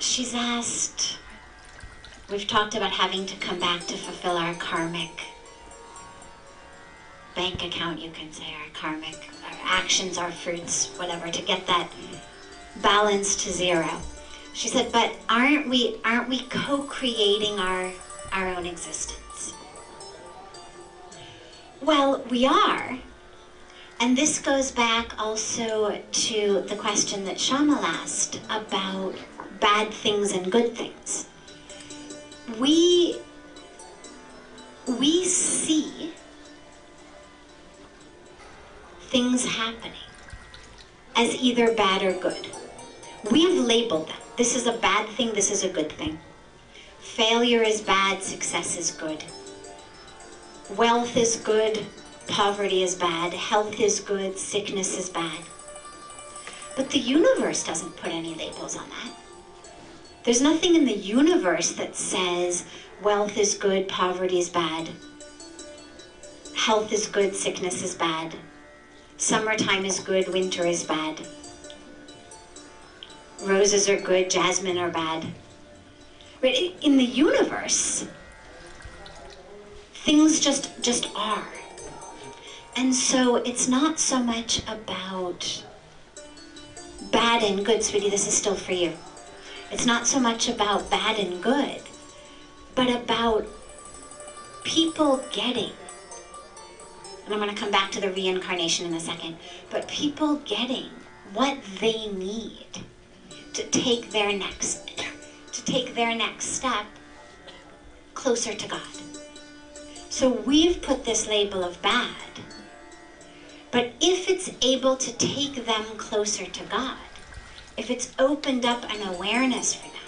She's asked, we've talked about having to come back to fulfill our karmic bank account, you can say, our actions, our fruits, whatever, to get that balance to zero. She said, but aren't we co-creating our own existence? Well, we are. And this goes back also to the question that Shamal asked about bad things and good things. We see things happening as either bad or good. We've labeled them. This is a bad thing, this is a good thing. Failure is bad, success is good. Wealth is good, poverty is bad. Health is good, sickness is bad. But the universe doesn't put any labels on that. There's nothing in the universe that says wealth is good, poverty is bad. Health is good, sickness is bad. Summertime is good, winter is bad. Roses are good, jasmine are bad. But in the universe, things just are. And so it's not so much about bad and good, sweetie, this is still for you. It's not so much about bad and good, but about people getting, and I'm going to come back to the reincarnation in a second, but people getting what they need to take their next step closer to God. So we've put this label of bad, but if it's able to take them closer to God, if it's opened up an awareness for them,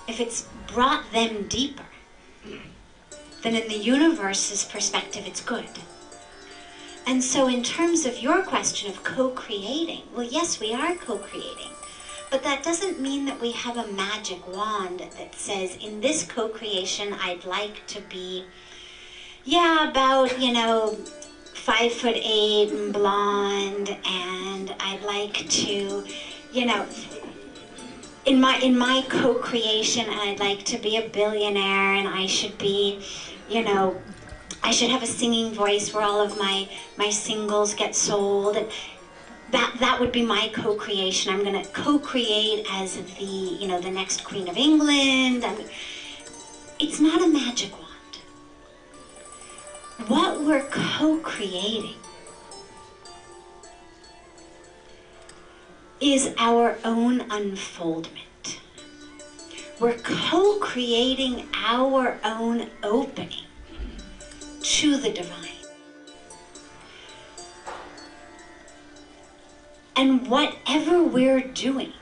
if it's brought them deeper, then in the universe's perspective, it's good. And so in terms of your question of co-creating, well, yes, we are co-creating, but that doesn't mean that we have a magic wand that says, in this co-creation, I'd like to be, about, 5'8" and blonde, and I'd like to, in my co-creation, I'd like to be a billionaire, and I should be, I should have a singing voice where all of my singles get sold. And that would be my co-creation. I'm going to co-create as the next Queen of England. It's not a magic wand. What we're co-creating is our own unfoldment. We're co-creating our own opening to the divine. And whatever we're doing,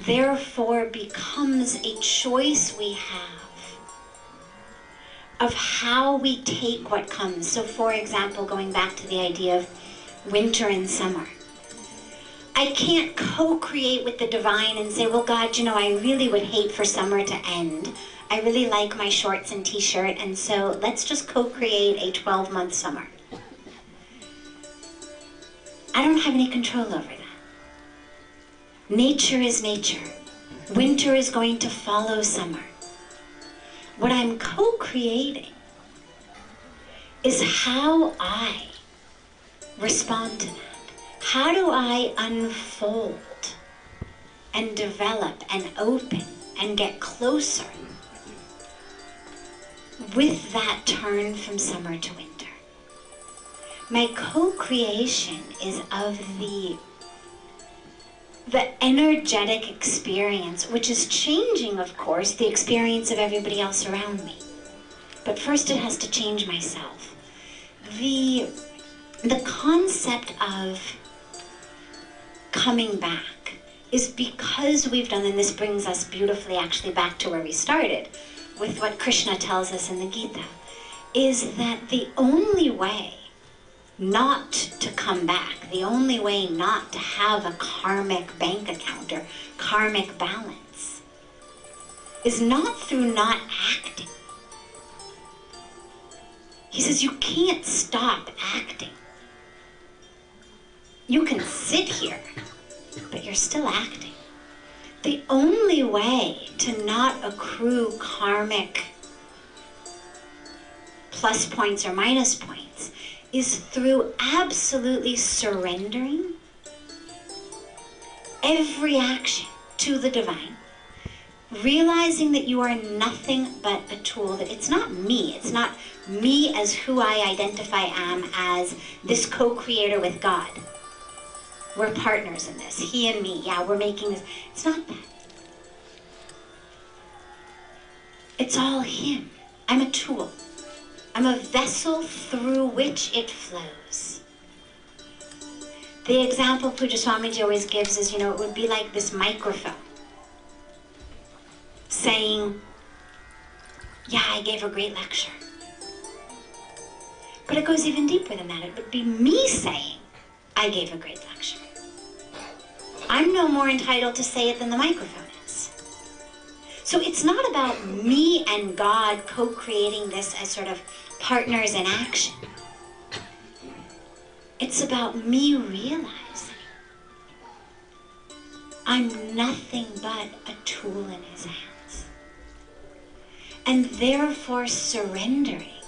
therefore, becomes a choice we have of how we take what comes. So for example, going back to the idea of winter and summer, I can't co-create with the divine and say, well, God, I really would hate for summer to end. I really like my shorts and t-shirt, and so let's just co-create a 12-month summer. I don't have any control over that. Nature is nature. Winter is going to follow summer. What I'm co-creating is how I respond to that. How do I unfold and develop and open and get closer with that turn from summer to winter? My co-creation is of the energetic experience, which is changing, of course, the experience of everybody else around me. But first it has to change myself. The concept of coming back is because we've done, and this brings us beautifully actually back to where we started, with what Krishna tells us in the Gita, is that the only way not to come back, the only way not to have a karmic bank account or karmic balance, is not through not acting. He says you can't stop acting. You can sit here, but you're still acting. The only way to not accrue karmic plus points or minus points is through absolutely surrendering every action to the divine, realizing that you are nothing but a tool, that it's not me as who I identify am as this co-creator with God. We're partners in this, he and me, yeah, we're making this. It's not that. It's all him. I'm a tool. I'm a vessel through which it flows. The example Puja Swamiji always gives is, it would be like this microphone saying, yeah, I gave a great lecture. But it goes even deeper than that. It would be me saying, I gave a great lecture. I'm no more entitled to say it than the microphone is. So it's not about me and God co-creating this as sort of partners in action. It's about me realizing I'm nothing but a tool in his hands. And therefore surrendering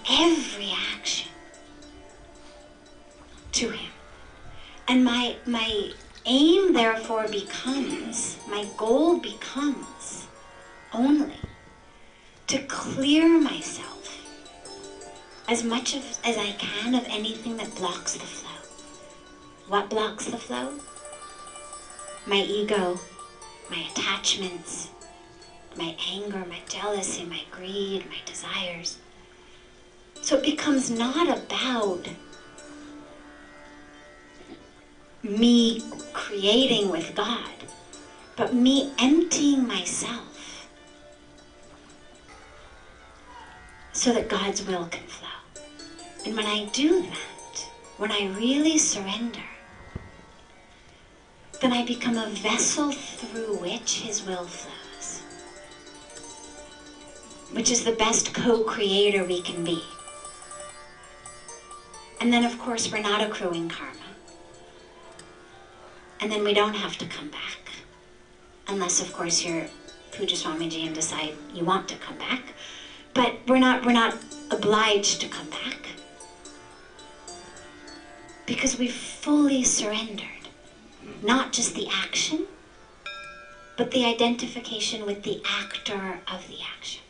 every action to him. And my aim therefore becomes, my goal becomes only to clear myself as much as I can of anything that blocks the flow. What blocks the flow? My ego, my attachments, my anger, my jealousy, my greed, my desires. So it becomes not about me creating with God, but me emptying myself so that God's will can flow. And when I do that, when I really surrender, then I become a vessel through which his will flows, which is the best co-creator we can be. And then, of course, we're not accruing karma. And then we don't have to come back. Unless, of course, you're Puja Swamiji and decide you want to come back. But we're not obliged to come back. Because we've fully surrendered. Not just the action, but the identification with the actor of the action.